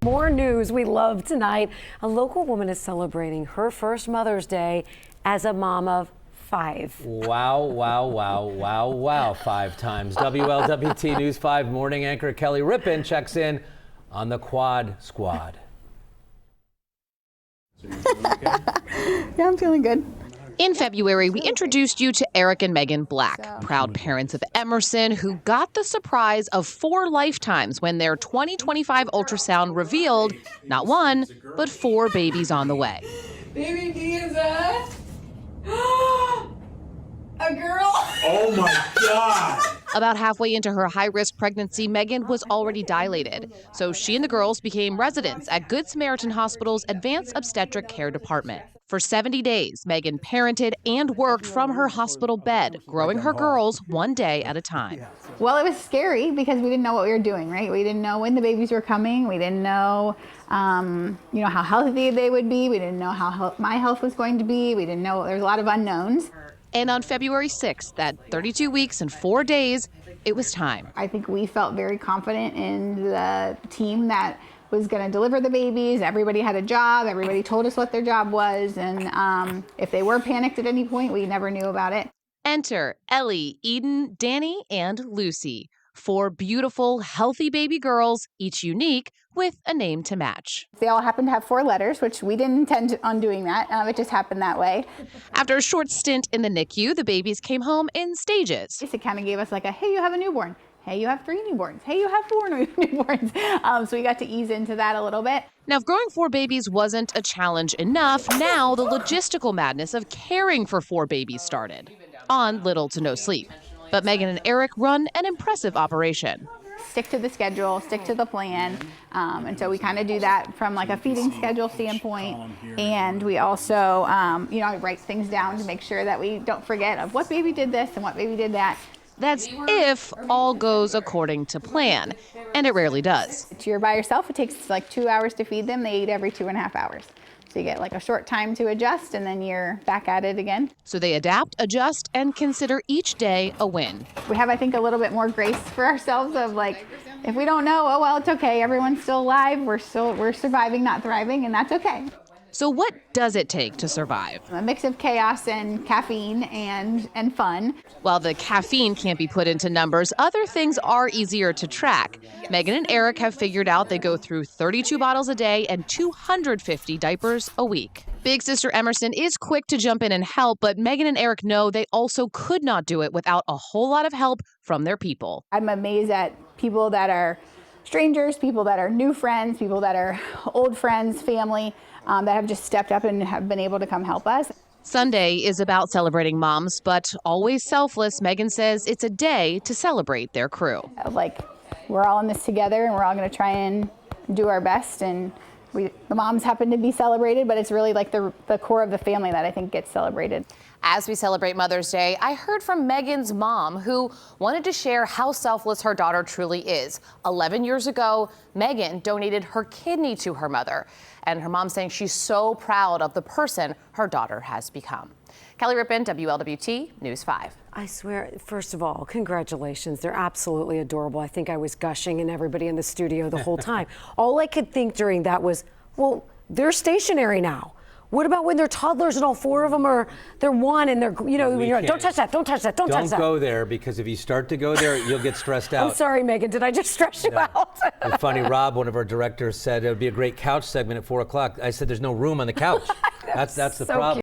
More news we love tonight. A local woman is celebrating her first Mother's Day as a mom of 5. Wow, wow, wow, wow, wow, 5 times. WLWT News 5 morning anchor Kelly Rippin checks in on the Quad Squad. Yeah, I'm feeling good. In February, we introduced you to Eric and Megan Black, proud parents of Emerson, who got the surprise of 4 lifetimes when their 2025 ultrasound revealed not 1, but 4 babies on the way. Baby D is a girl. Oh my God. About halfway into her high-risk pregnancy, Megan was already dilated, so she and the girls became residents at Good Samaritan Hospital's Advanced Obstetric Care Department. For 70 days, Megan parented and worked from her hospital bed, growing her girls one day at a time. Well, it was scary because we didn't know what we were doing, right? We didn't know when the babies were coming. We didn't know, how healthy they would be. We didn't know how my health was going to be. We didn't know. There's a lot of unknowns. And on February 6th, at 32 weeks and 4 days, it was time. I think we felt very confident in the team that was going to deliver the babies. Everybody had a job. Everybody told us what their job was. And if they were panicked at any point, we never knew about it. Enter Ellie, Eden, Danny, and Lucy. 4 beautiful, healthy baby girls, each unique, with a name to match. They all happened to have 4 letters, which we didn't intend on doing that. It just happened that way. After a short stint in the NICU, the babies came home in stages. It kind of gave us like a, hey, you have a newborn. Hey, you have 3 newborns. Hey, you have 4 newborns. So we got to ease into that a little bit. Now, if growing 4 babies wasn't a challenge enough, now the logistical madness of caring for 4 babies started, on little to no sleep. But Megan and Eric run an impressive operation. Stick to the schedule, stick to the plan. And so we kind of do that from like a feeding schedule standpoint. And we also, I write things down to make sure that we don't forget of what baby did this and what baby did that. That's if all goes according to plan, and it rarely does. If you're by yourself, it takes like 2 hours to feed them. They eat every 2.5 hours. So you get like a short time to adjust, and then you're back at it again. So they adapt, adjust, and consider each day a win. We have, I think, a little bit more grace for ourselves of like, if we don't know, oh, well, it's okay. Everyone's still alive. We're surviving, not thriving, and that's okay. So what does it take to survive? A mix of chaos and caffeine and fun. While the caffeine can't be put into numbers, other things are easier to track. Megan and Eric have figured out they go through 32 bottles a day and 250 diapers a week. Big sister Emerson is quick to jump in and help, but Megan and Eric know they also could not do it without a whole lot of help from their people. I'm amazed at people that are strangers, people that are new friends, people that are old friends, family, that have just stepped up and have been able to come help us. Sunday is about celebrating moms, but always selfless. Megan says it's a day to celebrate their crew. Like, we're all in this together, and we're all going to try and do our best. And the moms happen to be celebrated, but it's really like the core of the family that I think gets celebrated. As we celebrate Mother's Day, I heard from Megan's mom, who wanted to share how selfless her daughter truly is. 11 years ago, Megan donated her kidney to her mother, and her mom saying she's so proud of the person her daughter has become. Kelly Rippin, WLWT News 5. I swear, first of all, congratulations. They're absolutely adorable. I think I was gushing and everybody in the studio the whole time. All I could think during that was, well, they're stationary now. What about when they're toddlers and all 4 of them they're 1 and they're, when you're like, don't touch that, don't touch that, don't touch that. Don't go there, because if you start to go there, you'll get stressed out. I'm sorry, Megan. Did I just stress you out? It's funny, Rob, one of our directors, said it would be a great couch segment at 4 o'clock. I said there's no room on the couch. That's the problem.